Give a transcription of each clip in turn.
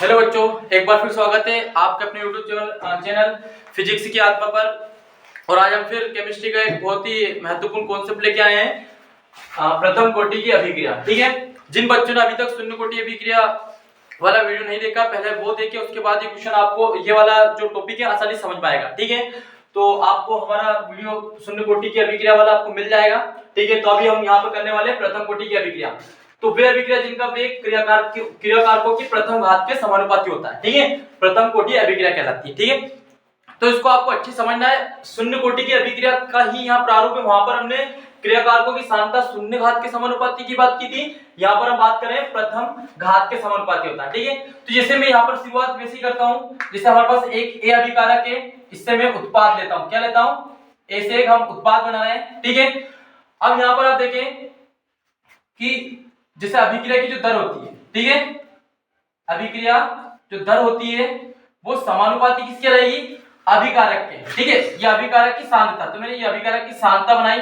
Hello बच्चों, एक बार फिर स्वागत है आपके अपने यूट्यूब चैनल फिजिक्स की आत्मा पर। और आज हम फिर केमिस्ट्री का एक बहुत ही महत्वपूर्ण कॉन्सेप्ट लेके आए हैं, प्रथम कोटि की अभिक्रिया। ठीक है, जिन बच्चों ने अभी तक शून्य कोटि अभिक्रिया वाला वीडियो नहीं देखा, पहले वो देखे, उसके बाद ये क्वेश्चन आपको ये वाला जो टॉपिक है आसानी समझ में आएगा। ठीक है, तो आपको हमारा वीडियो शून्य कोटि की अभिक्रिया वाला आपको मिल जाएगा। ठीक है, तो अभी हम यहाँ पर करने वाले हैं प्रथम कोटि की अभिक्रिया। तो वे अभिक्रिया जिनका वेग क्रियाकारकों की प्रथम घात के समानुपाती होता है, ठीक है, प्रथम कोटि अभिक्रिया कहलाती है। ठीक है, तो इसको आपको अच्छी समझना है। शून्य कोटि की अभिक्रिया का ही यहाँ प्रारूप है। वहां पर हमने क्रियाकारकों की सांद्रता शून्य घात के समानुपाती की बात की थी, यहाँ पर हम बात करें प्रथम घात के समानुपाती होता है। ठीक है, तो जैसे मैं यहाँ पर शुरुआत वैसे ही करता हूँ, जैसे हमारे पास एक ए अभिकारक है, इससे मैं उत्पाद लेता हूँ। क्या लेता हूँ? ए से एक हम उत्पाद बना रहे हैं। ठीक है, अब यहाँ पर आप देखें कि जैसे अभिक्रिया की जो दर होती है, ठीक है, अभिक्रिया जो दर होती है वो समानुपाती किसके रहेगी? अभिकारक के। ठीक है, ये अभिकारक की सांद्रता, तो मैंने ये अभिकारक की सांद्रता बनाई।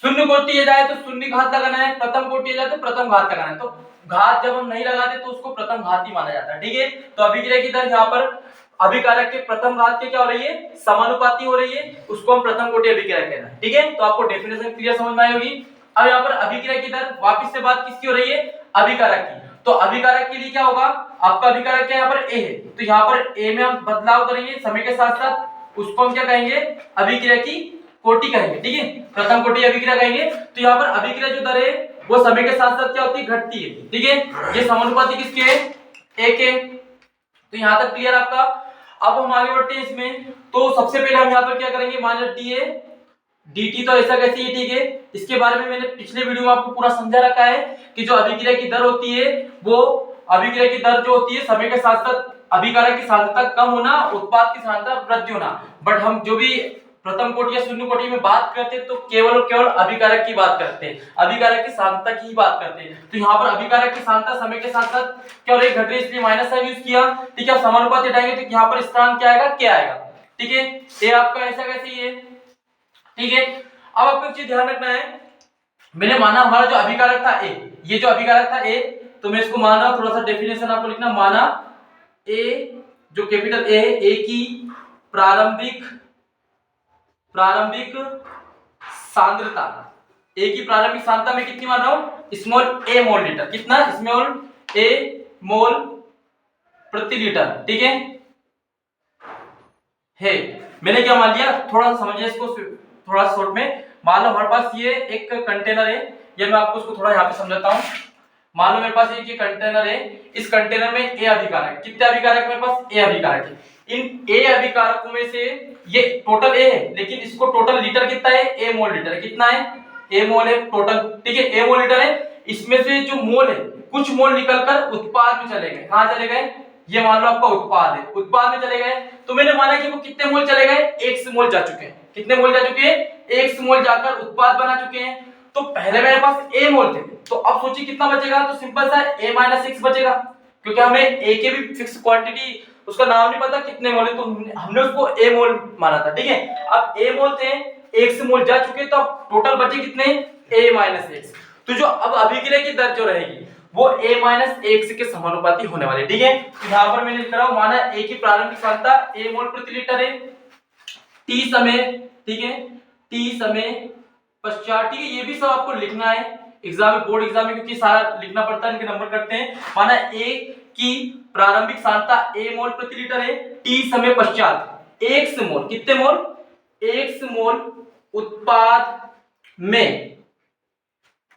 शून्य कोटि जाए तो शून्य घात लगाना है, प्रथम कोटि जाए तो प्रथम घात लगाना है। तो घात जब हम नहीं लगाते तो उसको प्रथम घात ही माना जाता है। ठीक है, तो अभिक्रिया की दर यहाँ पर अभिकारक के प्रथम घात के क्या हो रही है? समानुपाती हो रही है, उसको हम प्रथम कोटि अभिक्रिया कहते हैं। ठीक है, तो आपको डेफिनेशन क्लियर समझ में आई होगी। अब यहाँ पर अभिक्रिया की दर वापस से बात किसकी हो रही है? अभिकारक की। तो अभिकारक के लिए क्या होगा? आपका अभिकारक क्या यहाँ पर ए है, तो यहाँ पर ए में हम बदलाव करेंगे समय के साथ साथ, उसको हम क्या कहेंगे? अभिक्रिया की कोटि कहेंगे। ठीक है, प्रथम कोटि अभिक्रिया कहेंगे। तो यहाँ पर अभिक्रिया जो दर है वो समय के साथ साथ क्या होती है? घटती है। ठीक है, ये समानुपाती किसके है? ए के। तो यहाँ तक क्लियर आपका। अब हम आगे बढ़ते हैं इसमें। तो सबसे पहले हम यहाँ पर क्या करेंगे? मान लो डी है, dt तो ऐसा कैसे है? ठीक है, इसके बारे में मैंने पिछले वीडियो में आपको पूरा समझा रखा है कि जो अभिक्रिया की दर होती है वो अभिक्रिया की दर जो होती है समय के साथ साथ अभिकारक की सांद्रता कम होना, उत्पाद की सांद्रता वृद्धि होना। बट हम जो भी प्रथम कोटि या शून्य कोटि में बात करते हैं तो केवल और केवल अभिकारक की बात करते हैं, अभिकारक की सांद्रता की ही बात करते हैं। तो यहाँ पर अभिकारक की सांद्रता समय के साथ साथ क्या हो रही है? घट रही है, इसलिए माइनस साइन यूज किया। ठीक है, समानुपाती हटाएंगे तो यहाँ पर स्थिरांक क्या आएगा? क्या आएगा? ठीक है, ये आपका ऐसा कैसे ही है। ठीक है, अब आपको एक चीज ध्यान रखना है, मैंने माना हमारा जो अभिकारक था ए, ये जो अभिकारक था ए, तो मैं इसको मान रहा हूं, थोड़ा सा डेफिनेशन आपको लिखना। माना ए जो कैपिटल ए है, ए की प्रारंभिक सांद्रता, ए की प्रारंभिक सांद्रता में कितनी मान रहा हूं? स्मॉल ए मोल लीटर। कितना? स्मॉल ए मोल प्रति लीटर। ठीक है, मैंने क्या मान लिया? थोड़ा सा समझिए इसको थोड़ा शॉर्ट में। मान लो हमारे पास ये एक कंटेनर है, ये मैं आपको इसको थोड़ा यहाँ पे समझाता हूँ। मान लो मेरे पास एक ये कंटेनर है, इस कंटेनर में ए अभिकारक, कितने अभिकारक मेरे पास? ए अभिकारक है। इन ए अभिकारकों में से ये टोटल ए है, लेकिन इसको टोटल लीटर कितना है? ए मोल लीटर है। कितना है? ए मोल है टोटल। ठीक है, ए मोल लीटर है। इसमें से जो मोल है, कुछ मोल निकलकर उत्पाद में चले गए। कहाँ चले गए? ये मान लो आपका उत्पाद है, उत्पाद में चले गए। तो मैंने माना कि वो कितने मोल चले गए? x मोल जा चुके हैं। कितने मोल जा चुके हैं? x मोल जाकर उत्पाद बना चुके हैं। तो पहले मेरे पास a मोल थे, तो अब सोचिए कितना बचेगा? तो सिंपल सा a - x बचेगा, क्योंकि हमें a के भी फिक्स क्वांटिटी उसका नाम नहीं पता कितने मोल है, तो हमने उसको a मोल माना था। ठीक है, अब a मोल थे, x मोल जा चुके, तो अब टोटल बचे कितने? a - x। तो जो अब अभिक्रिया की दर जो रहेगी वो a - x के समानुपाती होने वाली। ठीक है, यहाँ पर मैंने लिख रहा हूं, माना a की प्रारंभिक सांद्रता a मोल प्रति लीटर है, t समय, ठीक है, t समय पश्चात। ठीक है, ये भी सब आपको लिखना है एग्जाम में, बोर्ड एग्जाम में, क्योंकि सारा लिखना पड़ता है, इनके नंबर करते हैं। माना a की प्रारंभिक सांद्रता a मोल प्रति लीटर है, t समय पश्चात x मोल, कितने मोल? x मोल उत्पाद में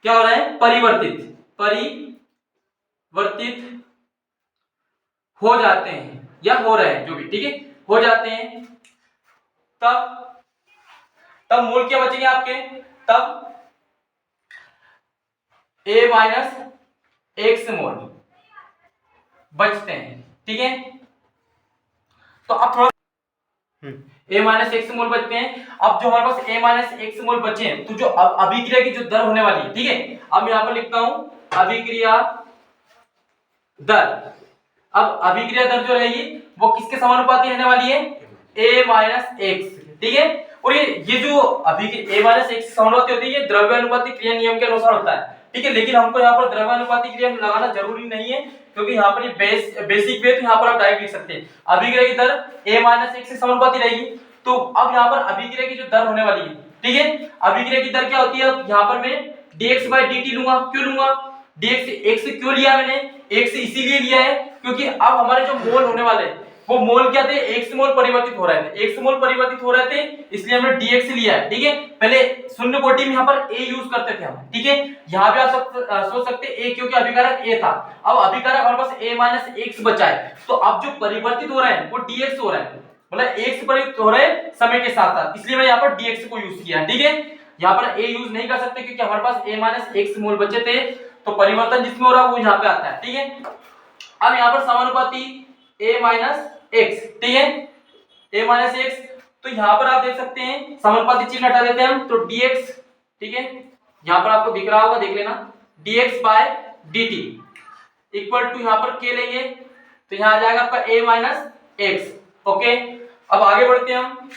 क्या हो रहा है? परिवर्तित हो जाते हैं, या हो रहे हैं, जो भी। ठीक है, हो जाते हैं। तब मोल क्या बचेंगे आपके? तब a - x मोल बचते हैं। ठीक है, तो अब थोड़ा a - x मोल बचते हैं। अब जो हमारे पास a - x मोल बचे हैं, तो जो अब अभिक्रिया की जो दर होने वाली है, ठीक है, अब मैं यहां पर लिखता हूं अभिक्रिया दर। अब अभिक्रिया दर जो रहेगी वो किसके समानुपाती रहने वाली है? a - x। ठीक है, और ये जो अभिक्रिया a - x समानुपाती होती है, ये द्रव्यानुपाती क्रिया नियम के अनुसार होता है। ठीक है। लेकिन हमको यहाँ पर द्रव्यानुपाती क्रिया लगाना जरूरी नहीं है, क्योंकि यहाँ पर ये बेसिक वे, तो यहाँ पर आप डायरेक्ट लिख सकते हैं अभिक्रिया की दर a-1 से समानुपाती रहेगी। तो अब यहाँ पर अभिक्रिया की जो दर होने वाली है, ठीक है, अभिक्रिया की दर क्या होती है, अब यहाँ पर मैं dx/dt लूंगा। क्यों लूंगा dx, x क्यों लिया मैंने, x इसीलिए लिया है क्योंकि अब हमारे जो मोल होने वाले हैं वो मोल क्या थे, x मोल परिवर्तित हो रहे थे, x मोल परिवर्तित हो रहे थे, इसलिए हमने dx लिया है। ठीक है, पहले शून्य कोटि में यहाँ पर a यूज करते थे हम। ठीक है, यहाँ पे आप सोच सकते a क्योंकि अभिकारक a था, अब अभिकारक हमारे पास a-x बचा है, तो अब जो परिवर्तित हो रहे हैं वो dx हो रहे हैं, मतलब x परिवर्तित हो रहे हैं समय के साथ साथ, इसलिए मैं यहाँ पर dx को यूज किया। ठीक है, यहाँ पर a यूज नहीं कर सकते क्योंकि हमारे पास a-x मोल बचे थे, तो परिवर्तन जिसमें हो रहा है वो यहाँ पे आता है। ठीक है, अब यहाँ पर समानुपाती a-x, ठीक है, a-x, तो यहाँ पर आप देख सकते हैं समानुपाती चिन्ह हटा देते हैं हम, तो dx, ठीक है, यहाँ पर आपको दिख रहा होगा, देख लेना, dx/dt इक्वल टू यहाँ पर k लेंगे तो यहाँ आ जाएगा आपका a-x। ओके, अब आगे बढ़ते हैं हम।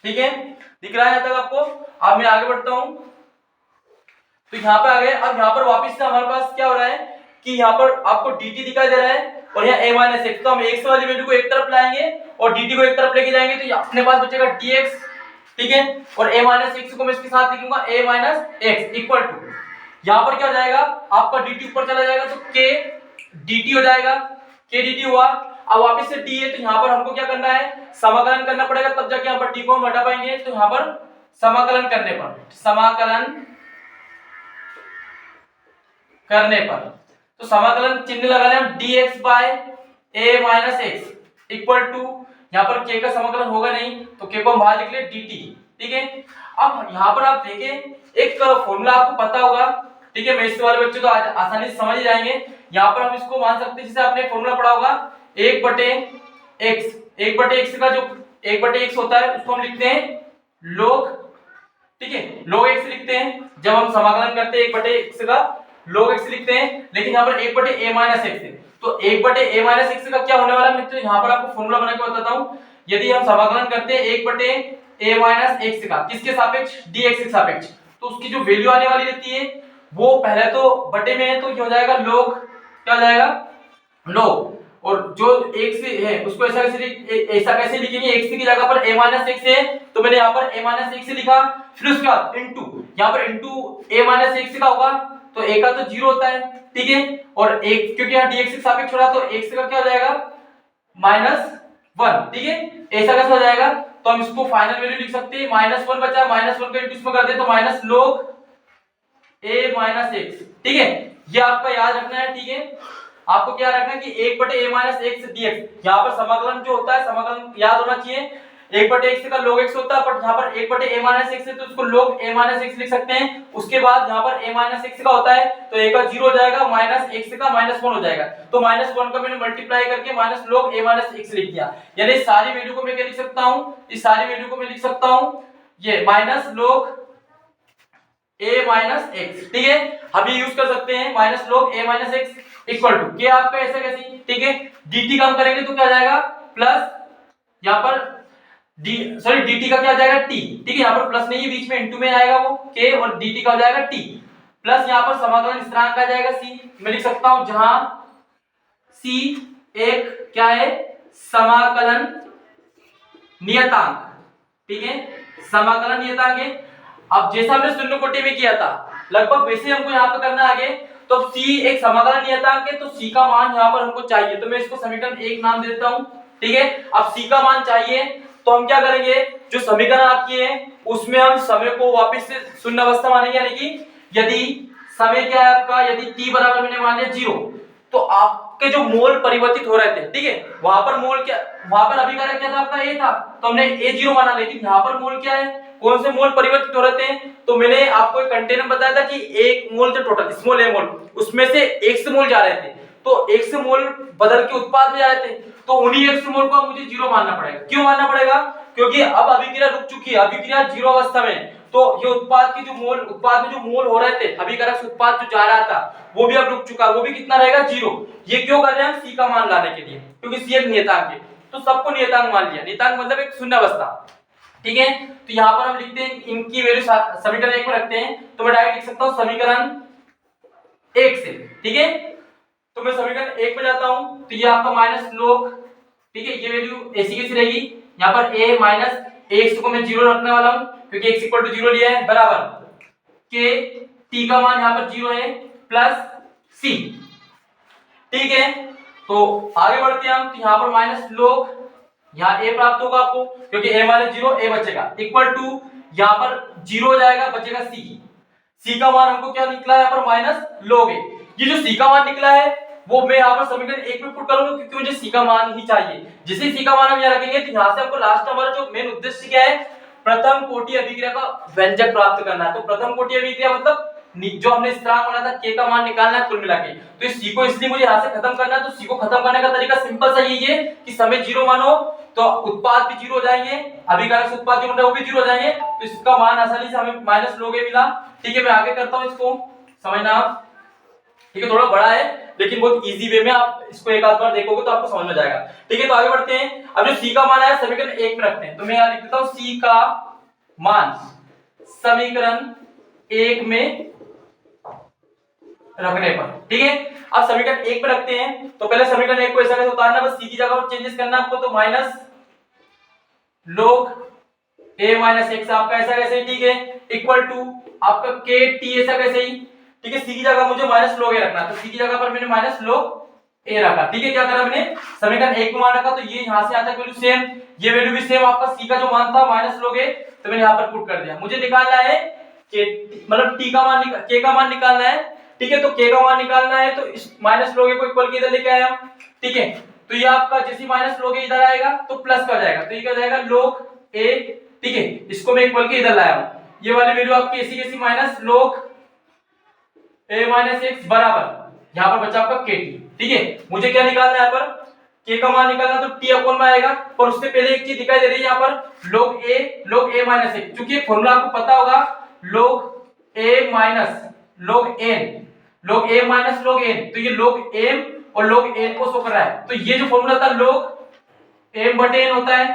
ठीक है, दिख रहा है यहाँ तक आपको? अब मैं आगे बढ़ता हूं, तो यहाँ पे आ गए। अब यहाँ पर वापस से हमारे पास क्या हो रहा है कि यहाँ पर आपको dt दिखाई दे रहा है और यहाँ a-x, तो हम x वाली वैल्यू को एक तरफ लाएंगे और dt को एक तरफ लेके जाएंगे, तो अपने पास बचेगा dx। ठीक है, और a-x को मैं इसके साथ लिखूंगा a-x इक्वल टू, यहाँ पर क्या हो जाएगा आपका dt ऊपर चला जाएगा तो k dt हो जाएगा, k dt हुआ। अब वापस से t है तो यहाँ पर हमको क्या करना है, समाकलन करना पड़ेगा, तब जाके यहाँ पर t को हम हटा पाएंगे। तो यहाँ पर समाकलन करने पर तो समाकलन चिन्ह लगा लें हम, dx/a-x इक्वल टू, यहाँ पर k का समाकलन होगा नहीं तो k को हम बाहर लिख ले dt। ठीक है, अब यहाँ पर आप देखें एक फॉर्मूला आपको पता होगा, ठीक है, मैथ्स वाले बच्चे तो आसानी से समझ ही जाएंगे। यहाँ पर हम इसको मान सकते हैं, जैसे आपने फॉर्मूला पढ़ा होगा 1/x का जो 1/x होता है उसको हम लिखते हैं log, ठीक है, log x लिखते हैं जब हम समाकलन करते हैं 1/x का log x लिखते हैं, लेकिन यहाँ पर 1/a-x है, तो 1/a-x का क्या होने वाला है, तो यहाँ पर आपको फॉर्मूला बना के बताता हूँ। यदि हम समाकलन करते हैं 1/a-x का किसके सापेक्ष, dx के सापेक्ष, तो उसकी जो वैल्यू आने वाली रहती है वो पहले तो बटे में है तो क्या हो जाएगा log, क्या हो जाएगा log, और जो x है उसको ऐसा कैसे लिखेंगे, x की जगह पर a-x है तो मैंने यहाँ पर a-x लिखा, फिर उसके बाद इनटू, यहाँ पर इनटू a-x का होगा तो a का तो 0 होता है, ठीक है, और एक क्योंकि यहाँ dx के सापेक्ष हो रहा तो x का क्या हो जाएगा -1। ठीक है, ऐसा कैसे हो जाएगा, तो हम इसको फाइनल वैल्यू लिख सकते हैं, -1 बचा, -1 का इनटू इसमें कर दे तो -log a-x। ठीक है, ये आपका याद रखना है। ठीक है, आपको क्या रखना है कि 1/a-x dx, यहाँ पर समाकलन जो होता है, समाकलन याद होना चाहिए, 1/x का log x होता है, पर यहाँ पर 1/a-x है तो उसको log a-x लिख सकते हैं। उसके बाद यहाँ पर a-x का होता है तो a का 0 हो जाएगा, -x का -1 हो जाएगा, तो -1 का मैंने मल्टीप्लाई करके -log a-x लिख दिया। यानी सारी वैल्यू को मैं क्या लिख सकता हूँ, इस सारी वैल्यू को मैं लिख सकता हूँ ये -log a-x। ठीक है, हम ये यूज कर सकते हैं -log a-x इक्वल टू क्या आपका ऐसा कैसे, ठीक है, dt का हम करेंगे तो क्या आ जाएगा प्लस, यहाँ पर dt का क्या आ जाएगा t, ठीक है, यहाँ पर प्लस नहीं है बीच में, इनटू में आएगा वो k और dt का हो जाएगा t, प्लस यहाँ पर समाकलन स्थिरांक आ जाएगा c, मैं लिख सकता हूं जहां c एक क्या है, समाकलन नियतांक। ठीक है, समाकलन नियतांक है। अब जैसा हमने शून्य कोटि में किया था लगभग वैसे हमको यहाँ पे करना आगे, तो c एक समाकलन नियतांक है तो c का मान यहाँ पर हमको चाहिए, तो मैं इसको समीकरण 1 नाम देता हूँ। ठीक है, अब c का मान चाहिए तो हम क्या करेंगे, जो समीकरण आपकी है उसमें हम समय को वापस से शून्य अवस्था मानेंगे, यानी कि यदि समय क्या है आपका, यदि t बराबर मैंने मान लिया 0 तो आपके जो मोल परिवर्तित हो रहे थे, ठीक है, वहां पर मोल क्या, वहां पर अभिकारक क्या था आपका a था तो हमने a0 माना, लेकिन यहाँ पर मोल क्या है, कौन से मोल परिवर्तित हो रहे थे, तो मैंने आपको एक कंटेनर बताया था कि एक मोल जो टोटल स्मॉल a मोल उसमें से x मोल जा रहे थे, तो x मोल बदल के उत्पाद में जा रहे थे, तो उन्हीं x मोल को मुझे 0 मानना पड़ेगा। क्यों मानना पड़ेगा, क्योंकि अब अभिक्रिया रुक चुकी है, अभिक्रिया 0 अवस्था में, तो ये उत्पाद की जो मोल, उत्पाद में जो मोल हो रहे थे, अभिकारक से उत्पाद जो जा रहा था वो भी अब रुक चुका, वो भी कितना रहेगा 0। ये क्यों कर रहे हैं हम, c का मान लाने के लिए, क्योंकि c एक नियतांक है, तो सबको नियतांक मान लिया, नियतांक मतलब एक शून्य अवस्था। ठीक है। तो यहाँ पर हम लिखते हैं इनकी वैल्यू समीकरण 1 में रखते हैं, तो मैं डायरेक्ट लिख सकता हूँ समीकरण 1 से। ठीक है, तो मैं समीकरण 1 पे जाता हूं, तो ये आपका माइनस log, ठीक है, ये वैल्यू ऐसी कैसी रहेगी, यहाँ पर a माइनस x को मैं 0 रखने वाला हूं क्योंकि x इक्वल टू 0 लिया है, बराबर k t का मान यहाँ पर 0 है प्लस c। ठीक है, तो आगे बढ़ते हैं हम, तो यहाँ पर माइनस log, यहाँ a प्राप्त होगा आपको क्योंकि a माइनस 0 a बचेगा, इक्वल टू यहाँ पर 0 हो जाएगा, बचेगा c का मान हमको क्या निकला है यहाँ पर माइनस log a। ये जो c का मान निकला है वो मैं यहाँ पर समीकरण 1 में पुट करूंगा क्योंकि मुझे c का मान ही चाहिए। जिसे c का मान हम यहाँ रखेंगे तो यहाँ से हमको लास्ट हमारा जो मेन उद्देश्य क्या है, प्रथम कोटि अभिक्रिया का व्यंजक प्राप्त करना है। तो प्रथम कोटि अभिक्रिया मतलब जो हमने स्थिरांक बना था k का मान निकालना है कुल मिला के, तो इस c को इसलिए मुझे यहाँ से खत्म करना है। तो c को खत्म करने का तरीका सिंपल सा यही है कि समय 0 मानो तो उत्पाद भी 0 हो जाएंगे, अभिकारक से उत्पाद जो बन रहा है वो भी 0 हो जाएंगे, तो इसका मान आसानी से हमें माइनस log a मिला। ठीक है, मैं आगे करता हूँ, इसको समझना आप। ठीक है, थोड़ा बड़ा है लेकिन बहुत इजी वे में आप इसको एक आध बार देखोगे तो आपको समझ में जाएगा। ठीक है, तो आगे बढ़ते हैं। अब जो c का मान है समीकरण 1 में रखते हैं, तो मैं यहाँ लिख देता हूँ c का मान समीकरण 1 में रखने पर। ठीक है, अब समीकरण 1 में रखते हैं, तो पहले समीकरण 1 को ऐसा कैसे उतारना, बस c की जगह पर चेंजेस करना आपको, तो minus log a minus x आपका ऐसा कैसे, ठीक है, इक्वल टू आपका k t ऐसा कैसे ही। ठीक है, c की जगह मुझे माइनस log a रखना, तो c की जगह पर मैंने माइनस log a रखा। ठीक है, क्या करा मैंने, समीकरण 1 में मान रखा, तो ये यहां से आता है वैल्यू सेम, ये वैल्यू भी सेम, आपका c का जो मान था माइनस log a, तो मैंने यहां पर पुट कर दिया। मुझे निकालना है k मतलब t का मान, k का मान निकालना है। ठीक है, तो k का मान निकालना है तो इस माइनस log a को इक्वल के इधर लेके आया। ठीक है, तो ये आपका जैसे माइनस log a इधर आएगा तो प्लस का जाएगा, तो ये क्या जाएगा log a। ठीक है, इसको मैं इक्वल के इधर लाया हूं, ये वाली वैल्यू आपकी ऐसी कैसी minus log a minus x बराबर यहाँ पर बचा आपका kt। ठीक है, मुझे क्या निकालना है यहाँ पर, k का मान निकालना, तो t अपॉन में आएगा, पर उससे पहले एक चीज दिखाई दे रही है यहाँ पर log a माइनस x, क्योंकि ये फॉर्मूला आपको पता होगा log a minus log a minus log n, तो ये log m और log n को शो कर रहा है, तो ये जो फॉर्मूला था log m बटे n होता है,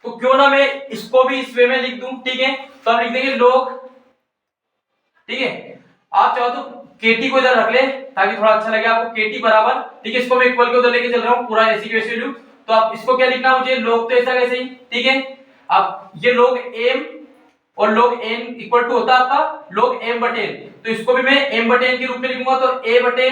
तो क्यों ना मैं इसको भी इस वे में लिख दूं। ठीक है, तो हम लिख देंगे log, ठीक है, आप चाहो तो kt को इधर रख ले ताकि थोड़ा अच्छा लगे आपको, kt बराबर, ठीक है, इसको मैं इक्वल के उधर लेके चल रहा हूं पूरा ऐसी की वैसी वैल्यू, तो आप इसको क्या लिखना मुझे log तो ऐसा कैसे ही। ठीक है, अब ये log m और log n इक्वल टू होता है आपका log m बटे n, तो इसको भी मैं m बटे n के रूप में लिखूंगा, तो a बटे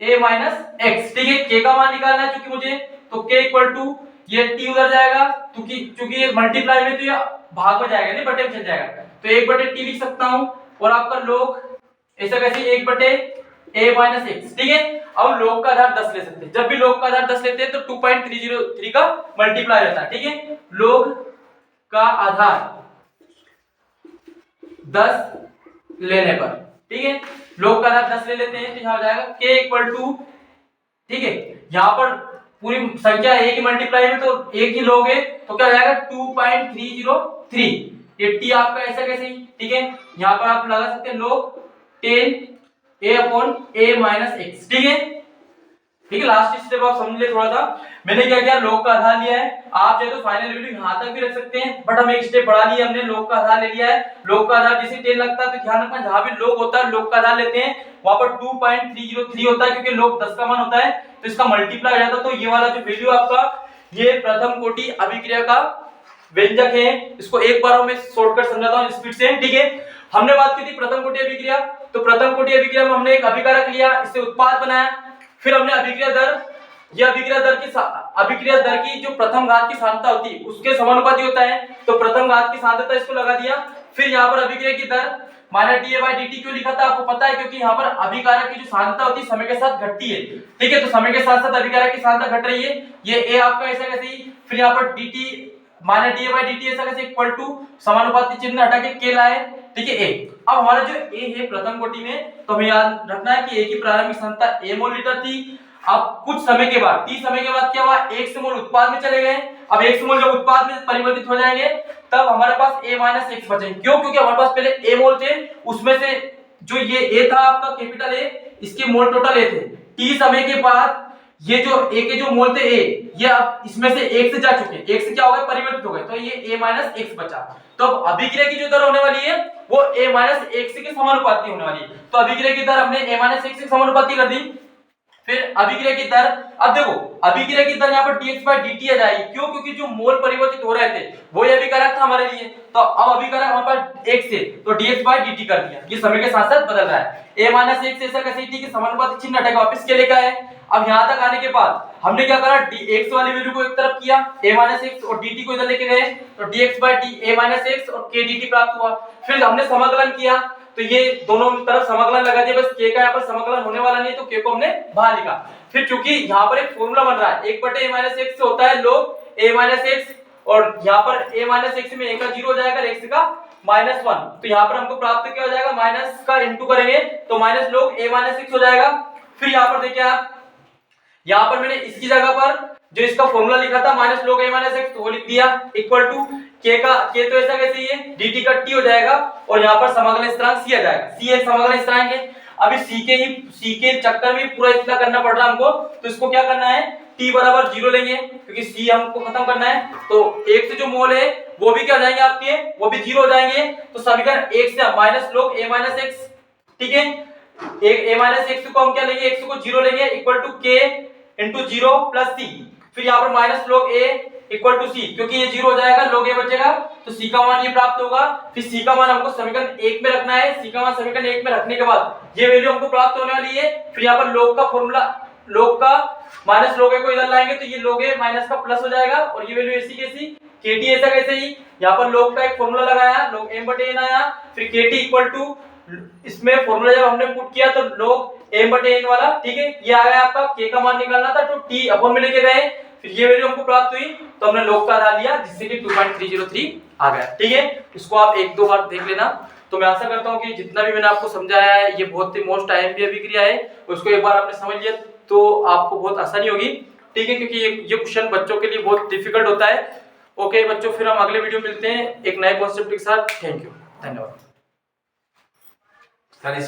a माइनस x। ठीक है, k का मान निकालना है क्योंकि मुझे, तो k इक्वल टू ये t उधर जाएगा क्योंकि ये मल्टीप्लाई में तो ये भाग में जाएगा नहीं बटे में चल जाएगा, तो 1 बटे t लिख सकता हूं, और आपका log ऐसा कैसे 1 बटे a माइनस x। ठीक है, अब log का आधार 10 ले सकते हैं, जब भी log का आधार 10 लेते हैं तो 2.303 का मल्टीप्लाई रहता है। ठीक है, log का आधार 10 लेने पर, ठीक है, log का आधार 10 ले लेते हैं, तो यहाँ हो जाएगा k इक्वल टू, ठीक है, यहाँ पर पूरी संख्या एक ही मल्टीप्लाई में तो एक ही लोगे तो क्या हो जाएगा 2.303, ये t आपका ऐसा कैसे ही। ठीक है, यहाँ पर आप लगा सकते हैं log 10 a upon a minus x। ठीक है, ठीक है, लास्ट स्टेप आप समझ ले थोड़ा सा, मैंने क्या किया log का आधार लिया है, आप चाहे तो फाइनल वैल्यू यहां तक भी रख सकते हैं, बट हम एक स्टेप बढ़ा लिया, हमने log का आधार ले लिया है। log का आधार जैसे 10 लगता है तो ध्यान रखना जहां भी log होता है log का आधार लेते हैं, वहां पर 2.303 होता है क्योंकि log 10 का मान होता है, तो इसका मल्टीप्लाई हो जाता है, तो ये वाला जो वैल्यू आपका ये प्रथम कोटि अभिक्रिया का व्यंजक है। इसको एक बार मैं शॉर्टकट समझाता हूं स्पीड से। ठीक है, हमने बात की थी प्रथम कोटि अभिक्रिया, तो प्रथम कोटि अभिक्रिया में हमने एक अभिकारक लिया, इससे उत्पाद बनाया, फिर हमने अभिक्रिया दर, यह अभिक्रिया दर की जो प्रथम घात की सांद्रता होती है उसके समानुपाती होता है, तो प्रथम घात की सांद्रता इसको लगा दिया। फिर यहाँ पर अभिक्रिया की दर माइनस da/dt क्यों लिखा था आपको पता है, क्योंकि यहाँ पर अभिकारक की जो सांद्रता होती है समय के साथ घटती है। ठीक है, तो समय के साथ साथ अभिकारक की सांद्रता घट रही है, ये a आपका ऐसा कैसे ही, फिर यहाँ पर dt माइनस da/dt ऐसा कैसे इक्वल टू समानुपाती चिन्ह हटा के k लाए। ठीक है, a, अब हमारा जो a है प्रथम कोटि में, तो हमें याद रखना है कि a की प्रारंभिक सांद्रता a मोल लीटर थी। अब कुछ समय के बाद t समय के बाद क्या हुआ, 1 मोल उत्पाद में चले गए। अब 1 मोल जब उत्पाद में परिवर्तित हो जाएंगे तब हमारे पास a माइनस x बचेंगे, क्यों, क्योंकि हमारे पास पहले a मोल थे, उसमें से जो ये a था आपका कैपिटल A, इसके मोल टोटल a थे। t समय के बाद ये जो ए के जो मोल थे ए, ये अब इसमें से एक से जा चुके, एक से क्या हो गए परिवर्तित हो गए, तो ये a माइनस एक्स बचा। तो अब अभिक्रिया की जो दर होने वाली है वो a माइनस एक्स के समानुपाती होने वाली है। तो अभिक्रिया की दर हमने a माइनस एक्स के समानुपाती कर दी। फिर अभिक्रिया की दर, अब देखो अभिक्रिया की दर यहाँ पर dx by dt आ जाएगी, क्यों? क्योंकि जो मोल परिवर्तित हो रहे थे वो ये अभिकारक था हमारे लिए, तो अब अभिकारक वहां पर एक से, तो dx by dt कर दिया, ये समय के साथ साथ बदल रहा है। a माइनस एक्स ऐसा कैसे थी कि समानुपाती चिन्ह हटेगा, वापस के लेकर आए। अब यहाँ तक आने के बाद हमने क्या करा, x वाली वैल्यू को एक तरफ किया, a माइनस एक्स और dt को इधर लेके गए, तो dx by a minus x और k dt प्राप्त हुआ। फिर हमने समाकलन किया, तो ये दोनों तरफ समाकलन लगा दिया, बस k का यहाँ पर समाकलन होने वाला नहीं, तो k को हमने बाहर लिखा। फिर चूंकि यहाँ पर एक फॉर्मूला बन रहा है, 1/a माइनस एक्स से होता है log a माइनस एक्स, और यहाँ पर a माइनस एक्स में a का 0 हो जाएगा, x का -1, तो यहाँ पर हमको प्राप्त क्या हो जाएगा, माइनस का इंटू करेंगे तो minus log a minus x हो जाएगा। फिर यहाँ पर देखिए आप, यहाँ पर मैंने इसकी जगह पर जो इसका फॉर्मूला लिखा था minus log a minus x, तो वो लिख दिया, इक्वल टू k का, k तो ऐसा कैसे ही है, dt का t हो जाएगा, और यहाँ पर समाकलन स्थिरांक c आ जाएगा, c एक समाकलन स्थिरांक है। अभी c के चक्कर में पूरा इतना करना पड़ रहा है हमको, तो इसको क्या करना है, t बराबर 0 लेंगे, क्योंकि c हमको खत्म करना है, तो एक से जो मोल है वो भी क्या हो जाएंगे आपके, वो भी 0 हो जाएंगे, तो समीकरण 1 से minus log a minus x, ठीक है, a माइनस एक्स को हम क्या लेंगे, x को 0 लेंगे, equal to k into 0 plus c, फिर यहाँ पर minus log a equal to c, क्योंकि ये 0 हो जाएगा, log a बचेगा, तो c का मान ये प्राप्त होगा। फिर c का मान हमको समीकरण 1 में रखना है, c का मान समीकरण 1 में रखने के बाद ये वैल्यू हमको प्राप्त होने वाली है। फिर यहाँ पर log का फॉर्मूला, log का माइनस log a को इधर लाएंगे, तो ये log a माइनस का प्लस हो जाएगा, और ये वैल्यू ऐसी कैसी, kt ऐसा कैसे ही, यहाँ पर log का एक फॉर्मूला लगाया, log m/n आया, फिर kt इक्वल टू, इसमें फॉर्मूला जब हमने पुट किया तो log m/n वाला, ठीक है, ये आ गया आपका, k का मान निकालना था, तो t अपॉन में लेके गए, फिर ये वैल्यू हमको प्राप्त हुई, तो हमने log का आधार लिया, जिससे कि 2.303 आ गया, ठीक है। इसको आप एक दो बार देख लेना। तो मैं आशा करता हूँ कि जितना भी मैंने आपको समझाया है ये बहुत ही मोस्ट आईएमपी अभिक्रिया है, उसको एक बार आपने समझ लिया तो आपको बहुत आसानी होगी, ठीक है, क्योंकि ये क्वेश्चन बच्चों के लिए बहुत डिफिकल्ट होता है। ओके बच्चों, फिर हम अगले वीडियो मिलते हैं एक नए कॉन्सेप्ट के साथ। थैंक यू, धन्यवाद।